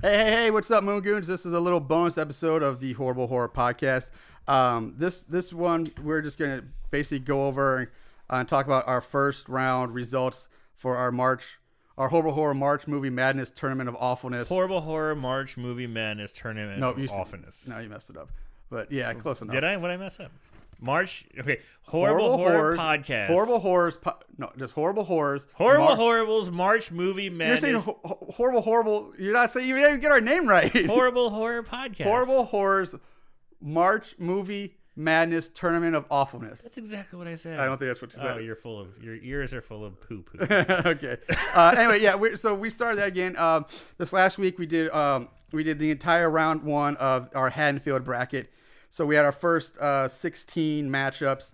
Hey, what's up, Moongoons? This is a little bonus episode of the Horrible Horror Podcast. This one, we're just going to basically go over and talk about our first round results for our Horrible Horror March Movie Madness Tournament of Awfulness. Horrible Horror March Movie Madness Tournament of Awfulness. No, you messed it up. But yeah, close enough. Did I? What did I mess up? March? Okay. Horrible Horror Podcast. Horrible Horrors. No, just Horrible Horrors. Horribles March Movie Madness. You're saying horrible. You're not saying, you didn't even get our name right. Horrible Horror Podcast. Horrible Horrors March Movie Madness Tournament of Awfulness. That's exactly what I said. I don't think that's what you said. Oh, your ears are full of poo. Okay. Anyway, yeah. So we started that again. This last week we did the entire round one of our Haddonfield bracket. So we had our first 16 matchups,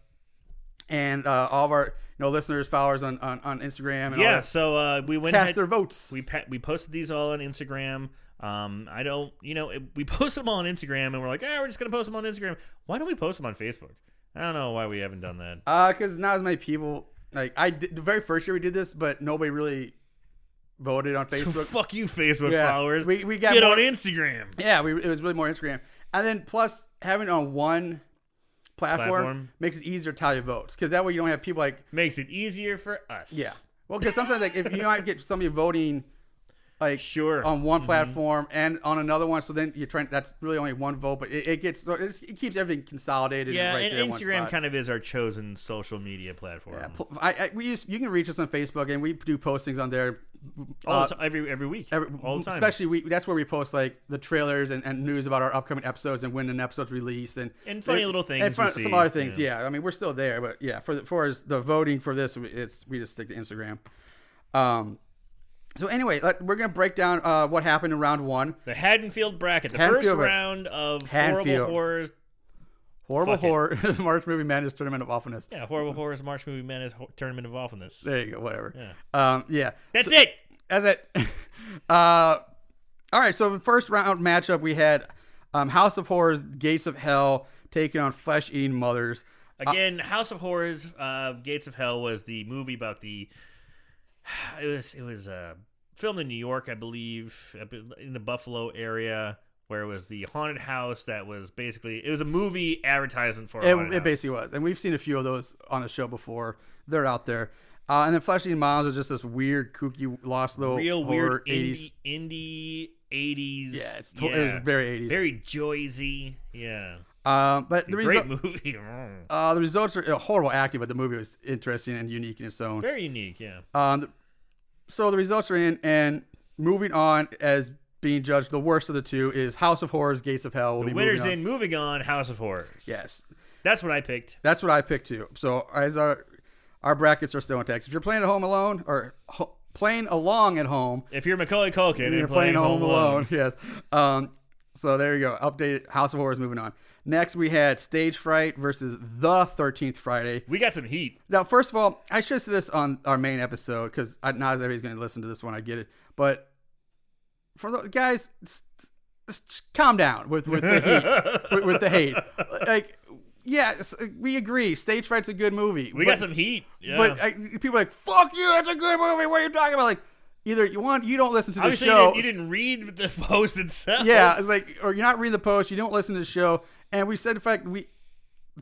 and all of our listeners, followers on Instagram. And all that, so we went cast their votes. We posted these all on Instagram. We posted them all on Instagram, and we're like, we're just gonna post them on Instagram. Why don't we post them on Facebook? I don't know why we haven't done that. Because not as many people. Like the very first year we did this, but nobody really voted on Facebook. So fuck you, Facebook followers. We got get on Instagram. Yeah, it was really more Instagram, and then plus having it on one platform makes it easier to tally votes, because that way you don't have people makes it easier for us. Yeah, well, because sometimes if you might get somebody voting on one platform and on another one, so then you're trying. That's really only one vote, but it keeps everything consolidated. Yeah, right and there Instagram kind of is our chosen social media platform. Yeah, you can reach us on Facebook, and we do postings on there. Every week, all the time. Especially that's where we post the trailers and news about our upcoming episodes and when an episode's released and funny little things and some other things. Yeah, I mean, we're still there, but yeah, for as the voting for this, we just stick to Instagram. So anyway, we're gonna break down what happened in round one. The Haddonfield bracket, first round of Horrible Horrors. Horrible Horror March Movie Madness Tournament of Awfulness. Yeah, Horrible Horrors March Movie Madness Tournament of Awfulness. There you go. Whatever. Yeah. That's it. All right. So the first round matchup we had House of Horrors, Gates of Hell taking on Flesh Eating Mothers. Again, House of Horrors, Gates of Hell was the movie about the. It was filmed in New York, I believe, in the Buffalo area, where it was the haunted house that was basically, it was a movie advertisement for a haunted house. It basically was. And we've seen a few of those on the show before. They're out there. And then Flesh Eating Moms was just this weird, kooky, lost little real horror weird indie 80s. Yeah, it was very 80s. Very Joyzy. Yeah. But great movie. The results are horrible acting, but the movie was interesting and unique in its own. Very unique, yeah. So the results are in, and moving on as being judged, the worst of the two is House of Horrors, Gates of Hell. The winner's in, moving on, House of Horrors. Yes. That's what I picked. That's what I picked too. So as our brackets are still intact. If you're playing at home alone or playing along at home. If you're Macaulay Culkin and you're playing home alone. Yes. So there you go. Updated House of Horrors, moving on. Next, we had Stage Fright versus The 13th Friday. We got some heat. Now, first of all, I should have said this on our main episode, because not everybody's going to listen to this one. I get it. But for the guys, just calm down with the heat. with the hate. Yeah, we agree. Stage Fright's a good movie. We got some heat. Yeah. But people are like, fuck you, it's a good movie. What are you talking about? Either you don't listen to the Obviously show. You didn't read the post itself. Yeah, it's or you're not reading the post. You don't listen to the show. And we said, in fact,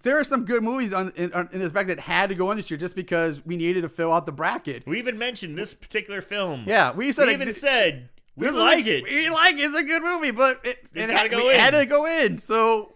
there are some good movies in this bracket that had to go in this year just because we needed to fill out the bracket. We even mentioned this particular film. Yeah, we said we like it. We like it. It's a good movie, but it had to go in. So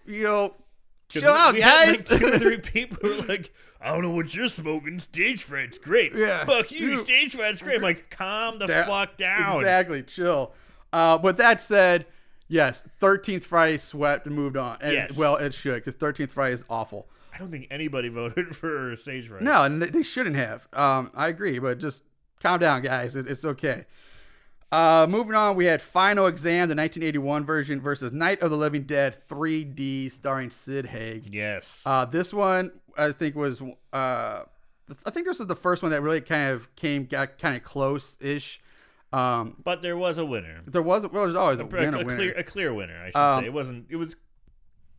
chill out, guys. Had 2 or 3 people who were like, I don't know what you're smoking. Stage Fright's great. Yeah. Fuck you. Stage Fright's great. I'm like, calm the fuck down. Exactly. Chill. With that said, yes, 13th Friday swept and moved on. Yes. Well, it should, because 13th Friday is awful. I don't think anybody voted for Stage Fright. No, and they shouldn't have. I agree, but just calm down, guys. It's okay. Moving on, we had Final Exam, the 1981 version, versus Night of the Living Dead 3D, starring Sid Haig. Yes. This one, I think, was I think this was the first one that really got kind of close-ish. But there was a winner. There's always a winner. A clear winner, I should say.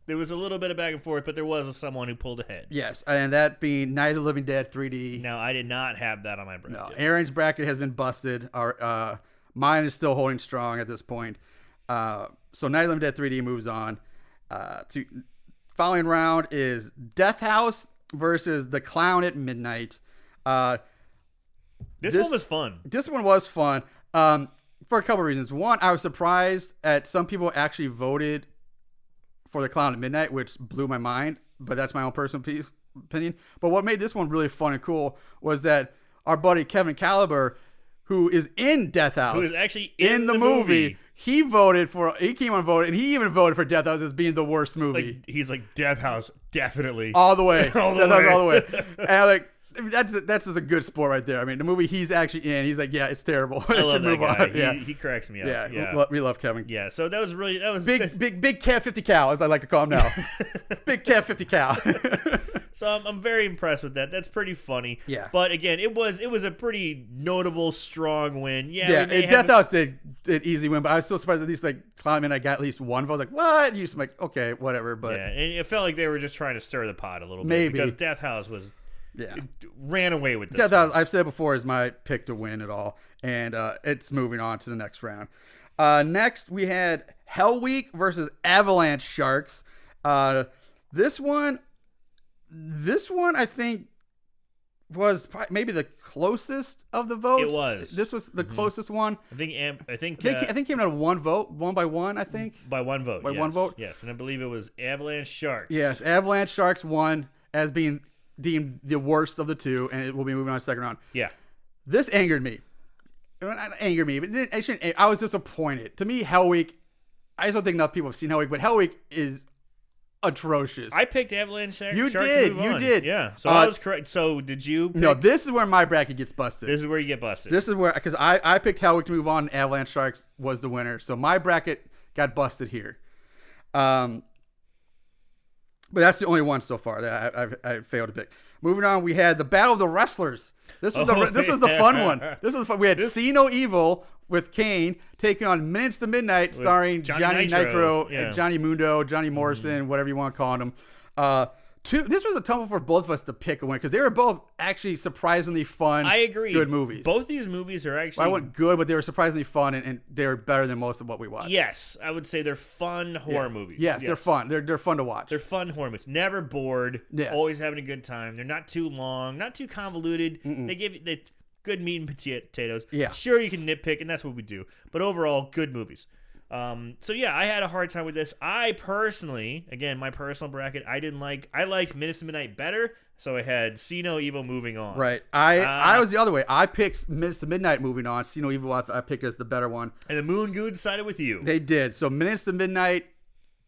There was a little bit of back and forth, but there was someone who pulled ahead. Yes, and that being Night of the Living Dead 3D. Now, I did not have that on my bracket. No, Aaron's bracket has been busted. Mine is still holding strong at this point. So Night of the Living Dead 3D moves on. To following round is Death House versus The Clown at Midnight. This one was fun. This one was fun for a couple of reasons. One, I was surprised at some people actually voted for The Clown at Midnight, which blew my mind, but that's my own personal opinion. But what made this one really fun and cool was that our buddy Kevin Caliber, who is in Death House, who is actually in the movie, he came on voted, and he even voted for Death House as being the worst movie. Like, he's like, Death House, definitely. All the way. All the way. And I'm like, that's just a good sport right there. I mean, the movie he's actually in, he's like, yeah, it's terrible. I love that guy. On. Yeah. He cracks me up. Yeah. We love Kevin. Yeah, so that was big Cat 50 Cal, as I like to call him now. Big Cat 50 Cal. So I'm very impressed with that. That's pretty funny. Yeah. But again, it was a pretty notable, strong win. Yeah. Death House did easy win, but I was so surprised at least like Clown I got at least one vote. I was like, what? And you're just like, okay, whatever. But yeah, and it felt like they were just trying to stir the pot a little bit. Maybe. Because Death House was it ran away with this. Death House, I've said before, is my pick to win it all, and it's moving on to the next round. Next, we had Hell Week versus Avalanche Sharks. This one, I think, was maybe the closest of the votes. It was. This was the closest one. I think it came down to one vote, one by one. I think by one vote. One vote. Yes, and I believe it was Avalanche Sharks. Yes, Avalanche Sharks won as being deemed the worst of the two, and it will be moving on to the second round. Yeah. This angered me. Not angered me, but I was disappointed. To me, Hell Week, I just don't think enough people have seen Hell Week, but Hell Week is atrocious. I picked Avalanche Sharks. You to did. move You on. did. Yeah. So I was correct. So did you pick? No, this is where my bracket gets busted. This is where you get busted. This is where, because I picked Hell Week to move on, and Avalanche Sharks was the winner. So my bracket got busted here. But that's the only one so far that I failed to pick. Moving on, we had the Battle of the Wrestlers. This was the fun one. This was fun. We had See No Evil with Kane taking on Minutes to Midnight, starring Johnny Nitro, Johnny Mundo, Johnny Morrison, whatever you want to call him. This was a tough for both of us to pick a winner because they were both actually surprisingly fun. I agree. Good movies. Both these movies are actually. I went good, but they were surprisingly fun and they were better than most of what we watched. Yes, I would say they're fun horror movies. Yes, they're fun. They're fun to watch. They're fun horror movies. Never bored. Yes. Always having a good time. They're not too long, not too convoluted. They give you good meat and potatoes. Yeah. Sure, you can nitpick, and that's what we do. But overall, good movies. So yeah, I had a hard time with this. I personally, again, my personal bracket, I liked Minutes to Midnight better, so I had See No Evil moving on. Right. I was the other way. I picked Minutes to Midnight moving on. See No Evil I picked as the better one. And the Moongoons sided with you. They did. So Minutes to Midnight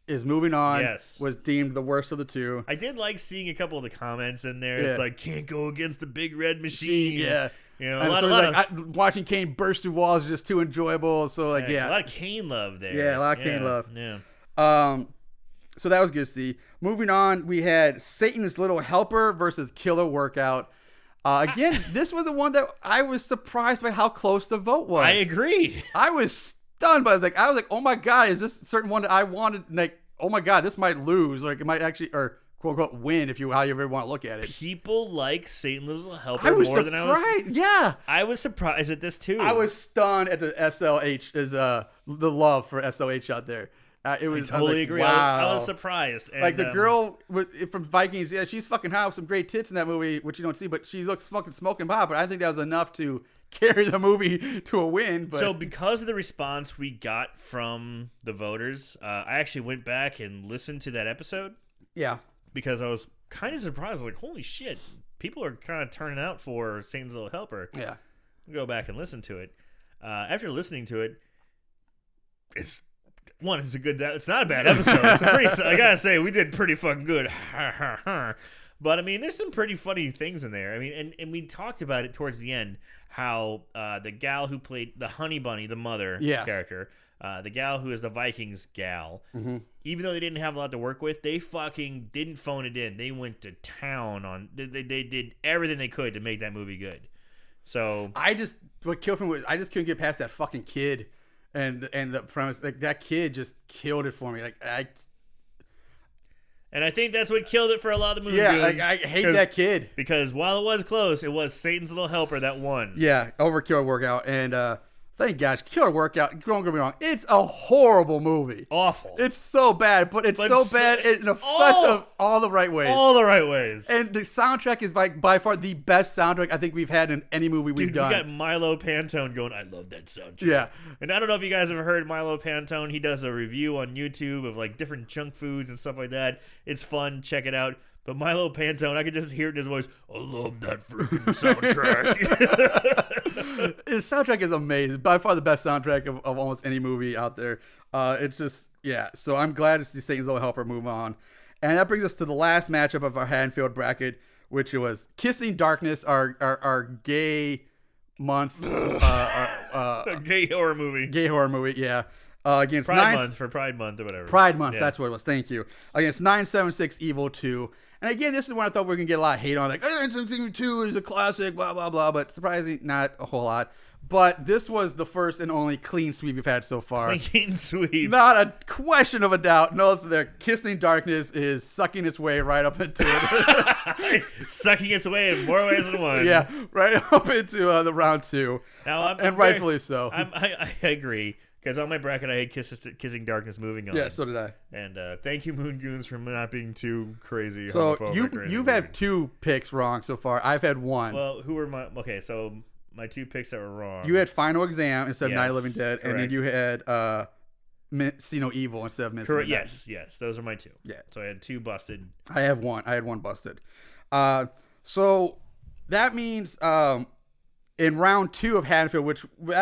is moving on. Yes. Was deemed the worst of the two. I did like seeing a couple of the comments in there. Yeah. It's like, can't go against the big red machine. Yeah. You know, watching Kane burst through walls is just too enjoyable. So a lot of Kane love there. Yeah, a lot of Kane love. Yeah. So that was good to see. Moving on, we had Satan's Little Helper versus Killer Workout. Again, this was the one that I was surprised by how close the vote was. I agree. I was stunned, but I was like, oh my god, is this a certain one that I wanted? Like, oh my god, this might lose. Like, it might actually, or quote unquote win, if you however you want to look at it. People like Satan's Little Helper I was more surprised. than I was. Yeah, I was surprised at this too. I was stunned at the SLH is the love for SLH out there. It was I totally I was like, agree. Wow. I was surprised. And, like the girl from Vikings, yeah, she's fucking hot with some great tits in that movie, which you don't see, but she looks fucking smoking hot. But I think that was enough to carry the movie to a win. But so because of the response we got from the voters, I actually went back and listened to that episode. Yeah, because I was kind of surprised. I was like, holy shit, people are kind of turning out for Satan's Little Helper. Yeah, I'll go back and listen to it. After listening to it, it's not a bad episode. I gotta say, we did pretty fucking good. But I mean, there's some pretty funny things in there. I mean, and we talked about it towards the end, how the gal who played the Honey Bunny, the mother character, the gal who is the Vikings gal, even though they didn't have a lot to work with, they fucking didn't phone it in. They went to town on. They did everything they could to make that movie good. So what killed me was I just couldn't get past that fucking kid. And the premise, like that kid just killed it for me. And I think that's what killed it for a lot of the Moongoons. Yeah, I hate that kid. Because while it was close, it was Satan's Little Helper that won. Yeah, overkill workout. And Thank gosh, Killer Workout. Don't get me wrong, it's a horrible movie. Awful. It's so bad, but it's so bad in such of all the right ways. All the right ways. And the soundtrack is by far the best soundtrack I think we've had in any movie we've done. You got Milo Pantone going, I love that soundtrack. Yeah. And I don't know if you guys have heard Milo Pantone. He does a review on YouTube of like different junk foods and stuff like that. It's fun. Check it out. But Milo Pantone, I could just hear it in his voice. I love that freaking soundtrack. His soundtrack is amazing. By far the best soundtrack of almost any movie out there. It's just, yeah. So I'm glad to see Satan's Little Helper move on. And that brings us to the last matchup of our Haddonfield bracket, which was Kissing Darkness, our gay month. Gay horror movie. Gay horror movie, yeah. Against Pride Month or whatever. Pride Month, yeah. That's what it was. Thank you. Against 976 Evil 2. And again, this is one I thought we were going to get a lot of hate on. Like, 972 is a classic, blah, blah, blah. But surprisingly, not a whole lot. But this was the first and only clean sweep we've had so far. Clean sweep. Not a question of a doubt. No, their Kissing Darkness is sucking its way right up into it. Sucking its way in more ways than one. Yeah, right up into the round 2. Now, rightfully so. I agree. Because on my bracket, I had Kissing Darkness moving on. Yeah, so did I. And thank you, Moongoons, for not being too crazy. So you've had 2 picks wrong so far. I've had 1. Well, who were my... Okay, so my 2 picks that were wrong. You had Final Exam instead of Night of the Living Dead. Correct. And then you had See No Evil instead of Miss Correct. Midnight. Yes. Those are my 2. Yeah. So I had 2 busted. I had 1 busted. So that means... in round 2 of Haddonfield, which we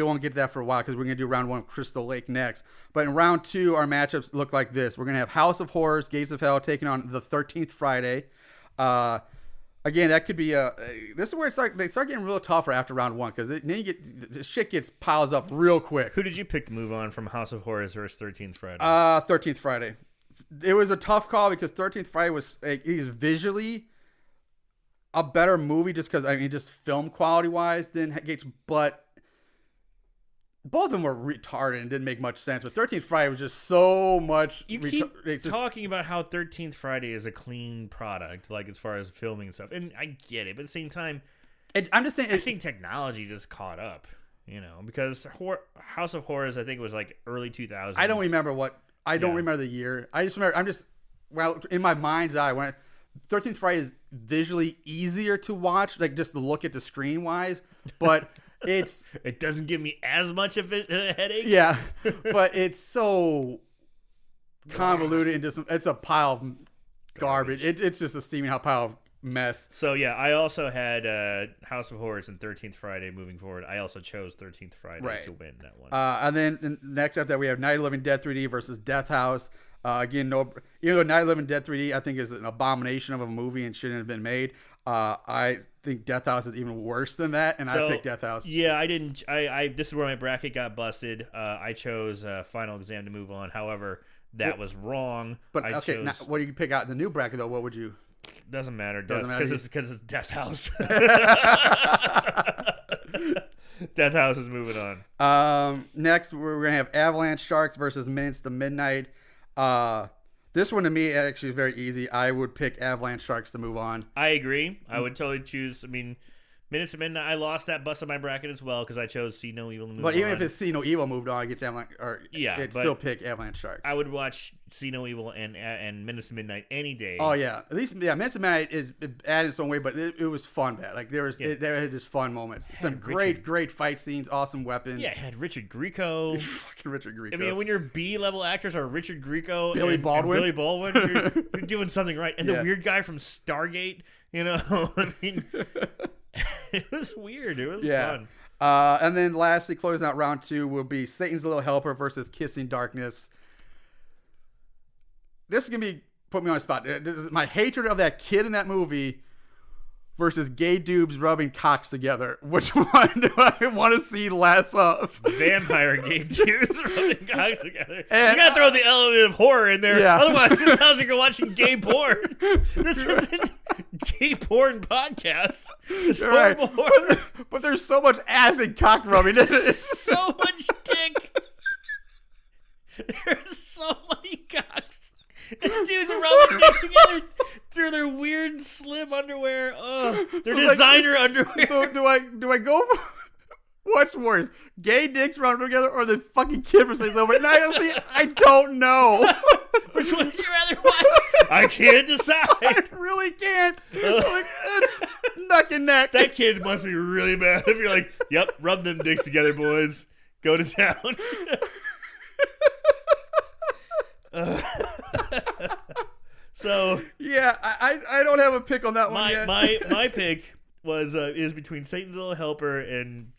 won't get to that for a while because we're going to do round 1 of Crystal Lake next. But in round 2, our matchups look like this. We're going to have House of Horrors, Gates of Hell taking on the 13th Friday. Again, that could be this is where they start getting real tougher after round 1 because then the shit piles up real quick. Who did you pick to move on from House of Horrors versus 13th Friday? 13th Friday. It was a tough call because 13th Friday was he's visually a better movie just because, just film quality wise than Gates, but both of them were retarded and didn't make much sense. But 13th Friday was just so much. You keep talking about how 13th Friday is a clean product, like as far as filming and stuff, and I get it, but at the same time, I'm just saying. I think technology just caught up, because House of Horrors, I think it was like early 2000s. I don't remember remember the year. I just remember. In my mind's eye when 13th Friday is visually easier to watch, like just to look at the screen wise, but it doesn't give me as much of a headache. Yeah, but it's so convoluted and just it's a pile of garbage. It's just a steaming hot pile of mess. So yeah, I also had House of Horrors and 13th Friday moving forward. I also chose 13th Friday to win that one. And then next up that we have Night of the Living Dead 3D versus Death House. Again, even though Night of the Living Dead 3D I think is an abomination of a movie and shouldn't have been made, I think Death House is even worse than that, and I picked Death House. Yeah, I didn't. This is where my bracket got busted. I chose Final Exam to move on. However, that was wrong. But now, what do you pick out in the new bracket though? What would you? Doesn't matter. Because it's Death House. Death House is moving on. Next, we're gonna have Avalanche Sharks versus Minutes to Midnight. This one to me actually is very easy. I would pick Avalanche Sharks to move on. I agree. I would totally choose. Minutes to Midnight. I lost that bust on my bracket as well because I chose See No Evil to move on. But even if it's See No Evil moved on against Avalanche, still pick Avalanche Sharks. I would watch See No Evil and Minutes to Midnight any day. Oh yeah, at least Minutes to Midnight is bad in its own way, but it was fun bad. Like there had just fun moments. Some great fight scenes, awesome weapons. Yeah, it had Richard Grieco. Fucking Richard Grieco. When your B-level actors are Richard Grieco, Billy Baldwin, you're doing something right. And the weird guy from Stargate, it was weird. It was fun. And then lastly, closing out round 2 will be Satan's Little Helper versus Kissing Darkness. This is going to put me on the spot. This is my hatred of that kid in that movie versus gay dudes rubbing cocks together. Which one do I want to see less of? Vampire gay dudes rubbing cocks together. And you got to throw the element of horror in there. Yeah. Otherwise, it sounds like you're watching gay porn. This isn't gay porn podcast. It's horrible horror. But there's so much ass and cock rubbing. So much dick. There's so many cocks. And dudes rubbing dicks together through their weird slim underwear. Their designer underwear. So do I go What's worse, gay dicks running together or this fucking kid from St. Over? And honestly, I don't know. Which one would you rather watch? I can't decide. I really can't. Like, it's neck and neck. That kid must be really bad if you're like, yep, rub them dicks together, boys. Go to town. So yeah, I don't have a pick on that one yet. My pick is between Satan's Little Helper and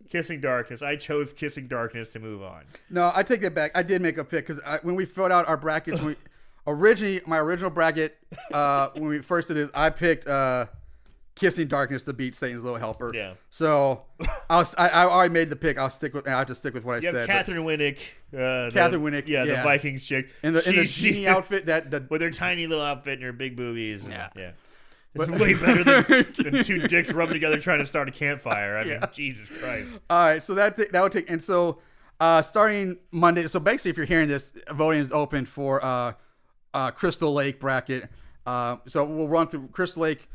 Kissing Darkness. I chose Kissing Darkness to move on. No, I take that back. I did make a pick because when we filled out our brackets, my original bracket when we first did this, I picked Kissing Darkness to beat Satan's Little Helper. Yeah. So I already made the pick. I have to stick with what I said. You have Catherine Winnick. Catherine Winnick. Yeah, the Vikings chick. In the genie outfit with her tiny little outfit and her big boobies. Yeah. It's way better than two dicks rubbing together trying to start a campfire. I mean, Jesus Christ. All right, so that would take, and so starting Monday. So basically, if you're hearing this, voting is open for Crystal Lake bracket. So we'll run through Crystal Lake.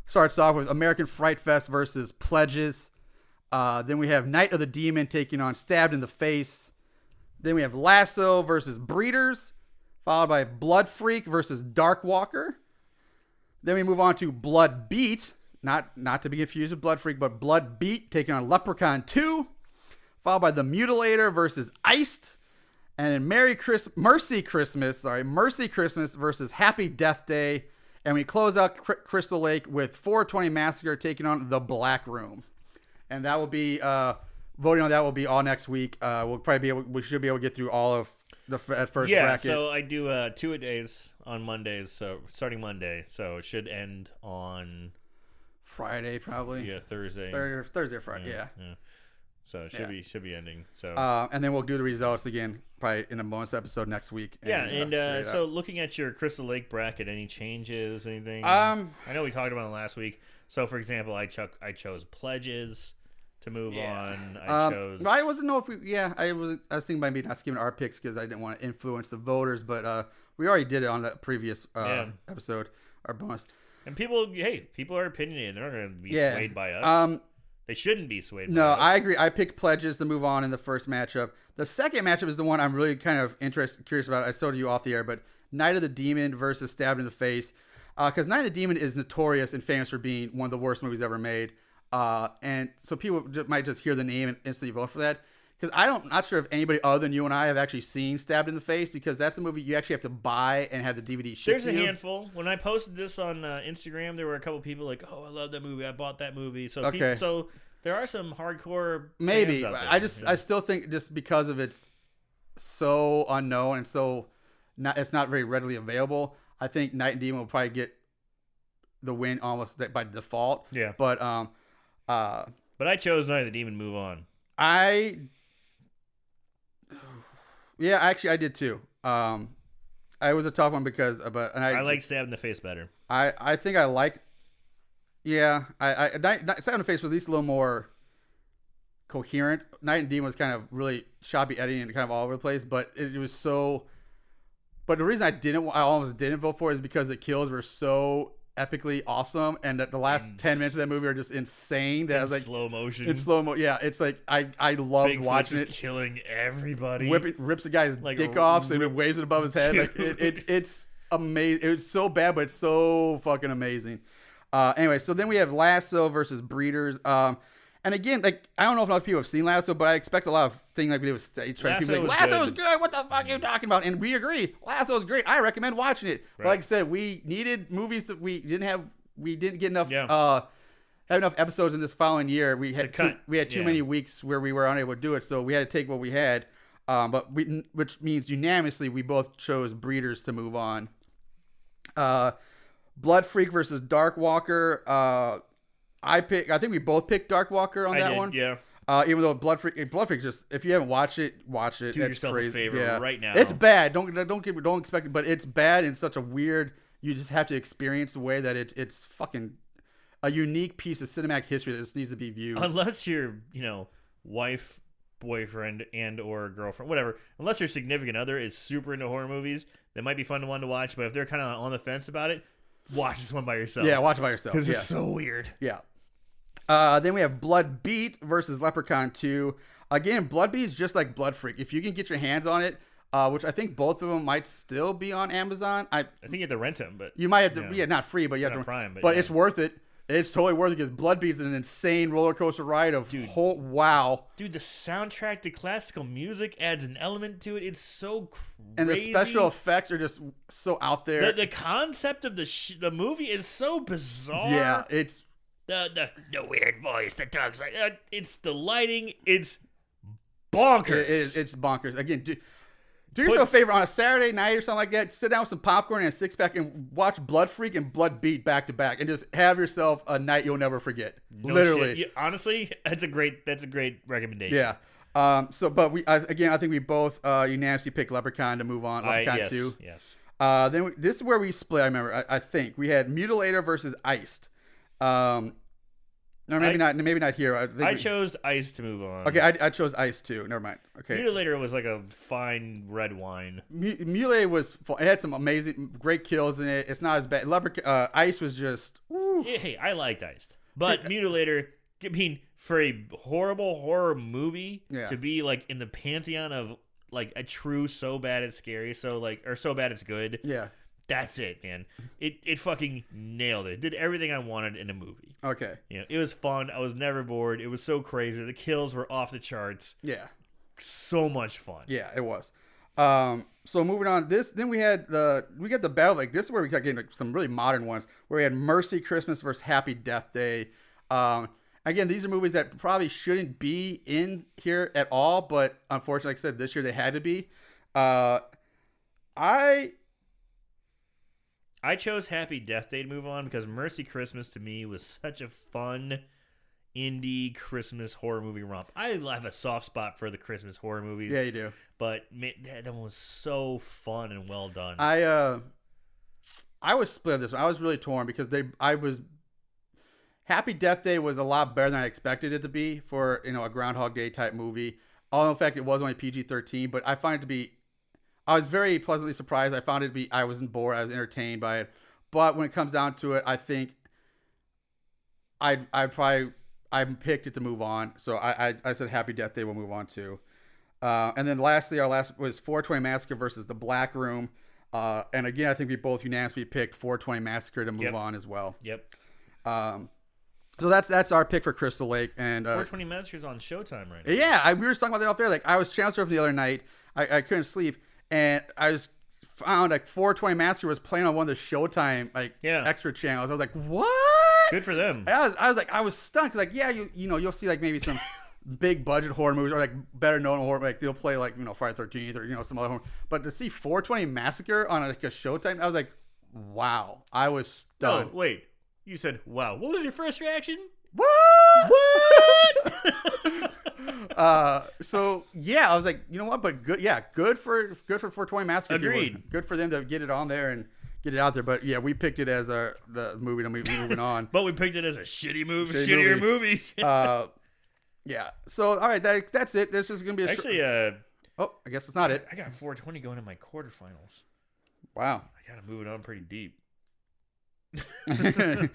Starts off with American Fright Fest versus Pledges. Then we have Night of the Demon taking on Stabbed in the Face. Then we have Lasso versus Breeders, followed by Blood Freak versus Dark Walker. Then we move on to Blood Beat, not to be confused with Blood Freak, but Blood Beat taking on Leprechaun 2, followed by The Mutilator versus Iced, and then Mercy Christmas versus Happy Death Day, and we close out Crystal Lake with 420 Massacre taking on The Black Room, and that will be voting on that will be all next week. We should be able to get through all of the first bracket. Yeah, so I do 2-a-days on Mondays, so starting Monday, so it should end on Friday probably. Yeah, Thursday. Thursday or Friday. Yeah. So it should be ending. So and then we'll do the results again probably in a bonus episode next week. So looking at your Crystal Lake bracket, any changes, anything? I know we talked about it last week. So for example, I chose Pledges to move on. I wasn't know if I was thinking about maybe not skipping our picks because I didn't want to influence the voters, but we already did it on the previous episode, our bonus. And people are opinionated. They're not going to be swayed by us. They shouldn't be swayed by us. I agree. I picked Pledges to move on in the first matchup. The second matchup is the one I'm really kind of curious about. I told you off the air, but Night of the Demon versus Stabbed in the Face. Because Night of the Demon is notorious and famous for being one of the worst movies ever made. And so people might just hear the name and instantly vote for that. Because I'm not sure if anybody other than you and I have actually seen Stabbed in the Face, because that's a movie you actually have to buy and have the DVD shipped to you. There's a handful. When I posted this on Instagram, there were a couple people like, "Oh, I love that movie. I bought that movie." So so there are some hardcore maybe. fans out there. I still think just because of it's so unknown and it's not very readily available. I think Night and Demon will probably get the win almost by default. Yeah. But I chose Night of the Demon. Move on. Actually, I did too. It was a tough one because, I like Stabbed in the Face better. I think I liked. Yeah, Stabbed in the Face was at least a little more coherent. Night and Demon was kind of really choppy editing and kind of all over the place, but it was so. But the reason I almost didn't vote for it is because the kills were so epically awesome, and that the last 10 minutes of that movie are just insane. That I was like slow motion. In slow mo. Yeah, it's like I loved watching it. Killing everybody. Rips the guy's dick off and it waves it above his head. Like it's amazing. It's so bad, but it's so fucking amazing. Anyway, so then we have Lasso versus Breeders. And again, like I don't know if a lot of people have seen Lasso, but I expect a lot of things like we would say. People like, Lasso is good. What the fuck are you talking about? And we agree. Lasso is great. I recommend watching it. Right. But like I said, we needed movies that we didn't get enough. Have enough episodes in this following year. We had too many weeks where we were unable to do it, so we had to take what we had. Which means unanimously we both chose Breeders to move on. Blood Freak versus Dark Walker. I think we both picked Dark Walker on that one. Yeah. Even though Blood Freak just, if you haven't watched it, watch it. Do yourself a favor right now. It's bad. Don't expect it, but it's bad in such a weird. You just have to experience the way that it's fucking a unique piece of cinematic history that just needs to be viewed. Unless your wife, boyfriend, and or girlfriend, whatever. Unless your significant other is super into horror movies, that might be fun to watch. But if they're kind of on the fence about it, watch this one by yourself. Yeah, watch it by yourself because it's so weird. Yeah. Then we have Blood Beat versus Leprechaun 2. Again, Blood Beat is just like Blood Freak. If you can get your hands on it, which I think both of them might still be on Amazon. I think you have to rent them, but you might have to. Not free, but you have to. Prime, but it's worth it. It's totally worth it because Blood Beat's an insane roller coaster ride of wow. Dude, the soundtrack, the classical music adds an element to it. It's so crazy. And the special effects are just so out there. The concept of the movie is so bizarre. Yeah, it's the weird voice that talks like it's the lighting. It's bonkers. It's bonkers. Again, do yourself a favor on a Saturday night or something like that. Sit down with some popcorn and a 6-pack and watch Blood Freak and Blood Beat back to back, and just have yourself a night you'll never forget. Literally, yeah, honestly, that's a great recommendation. Yeah. But I think we both unanimously picked Leprechaun to move on. Leprechaun 2. Yes. Then this is where we split. I remember. I think we had Mutilator versus Iced. No, maybe not. Maybe not here. I chose Ice to move on. Okay, I chose Ice too. Never mind. Okay. Mutilator was like a fine red wine. Mutilator was fun. It had some great kills in it. It's not as bad. Ice was just. Woo. Hey, I liked Ice, but Mutilator. I mean, for a horrible horror movie to be like in the pantheon of like a true so bad it's scary, or so bad it's good. Yeah. That's it, man. It fucking nailed it. Did everything I wanted in a movie. Okay. It was fun. I was never bored. It was so crazy. The kills were off the charts. Yeah. So much fun. Yeah, it was. So moving on, then we got the battle. Like this is where we got getting some really modern ones. Where we had Mercy Christmas versus Happy Death Day. Again, these are movies that probably shouldn't be in here at all, but unfortunately, like I said, this year they had to be. I chose Happy Death Day to move on because Mercy Christmas to me was such a fun indie Christmas horror movie romp. I have a soft spot for the Christmas horror movies. Yeah, you do. But man, that one was so fun and well done. I was split on this one. I was really torn because Happy Death Day was a lot better than I expected it to be for a Groundhog Day type movie. Although in fact it was only PG-13, but I find it to be. I was very pleasantly surprised. I found it to be. I wasn't bored. I was entertained by it. But when it comes down to it, I think I picked it to move on. So I said Happy Death Day. We'll move on to. And then lastly, our last was 420 Massacre versus The Black Room. And again, I think we both unanimously picked 420 Massacre to move on as well. Yep. So that's our pick for Crystal Lake. And 420 Massacre is on Showtime right now. Yeah, we were talking about that off there. Like I was channel surfing the other night. I couldn't sleep. And I just found like 420 Massacre was playing on one of the Showtime extra channels. I was like, what? Good for them. I was stunned because you'll see like maybe some big budget horror movies or like better known horror, like they'll play like Friday the 13th or some other horror. But to see 420 Massacre on like a Showtime, I was like, wow. I was stunned. Oh wait, you said wow. What was your first reaction? What? So yeah, I was like, you know what? But good, yeah, good for 420 Massacre. Agreed. Good for them to get it on there and get it out there. But yeah, we picked it as the movie to be moving on. But we picked it as a shittier movie. Yeah. So all right, that's it. This is gonna be I guess it's not it. I got 420 going in my quarterfinals. Wow. I gotta move it on pretty deep. They're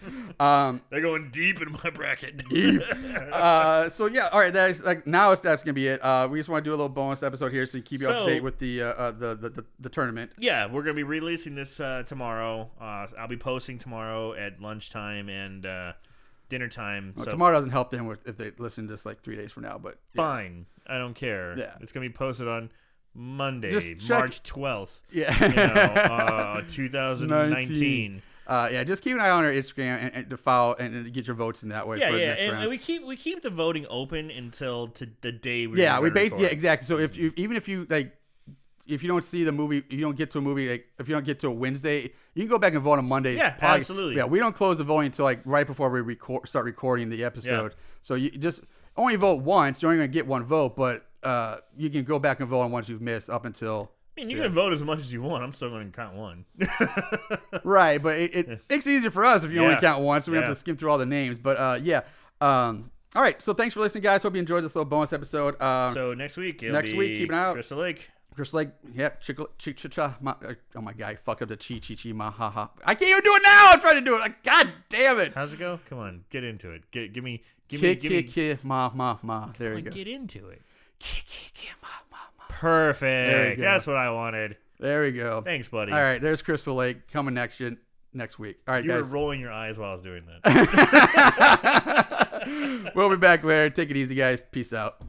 going deep in my bracket. Deep. So yeah, all right. That's gonna be it. We just want to do a little bonus episode here, so you keep you up to date with the tournament. Yeah, we're gonna be releasing this tomorrow. I'll be posting tomorrow at lunchtime and dinner time. Well, so tomorrow doesn't help them if they listen to this like 3 days from now, but yeah. Fine, I don't care. Yeah, it's gonna be posted on Monday, March 12th. Yeah, 2019. Just keep an eye on our Instagram and to follow and get your votes in that way. Yeah, for the next round. And we keep the voting open until the day we. Yeah, exactly. So if you don't see the movie, you don't get to a movie, like if you don't get to a Wednesday, you can go back and vote on Monday. Yeah, absolutely. Yeah, we don't close the voting until like right before we start recording the episode. Yeah. So you just only vote once. You're only going to get one vote, but you can go back and vote on ones you've missed up until. I mean, you can vote as much as you want. I'm still going to count one. Right, but it makes it easier for us if you only count one, so we don't have to skim through all the names. But all right, so thanks for listening, guys. Hope you enjoyed this little bonus episode. So next week, keep an eye out. Crystal Lake. Crystal Lake, yep. Oh my god, I fucked up the chi ma ha ha. I can't even do it now. I'm trying to do it. God damn it. How's it go? Come on, get into it. Give me. Ma. There you go. Get into it. Ma. Perfect. That's what I wanted. There we go. Thanks, buddy. All right, there's Crystal Lake coming next week. All right, you guys. were rolling your eyes while I was doing that. We'll be back later. Take it easy, guys. Peace out.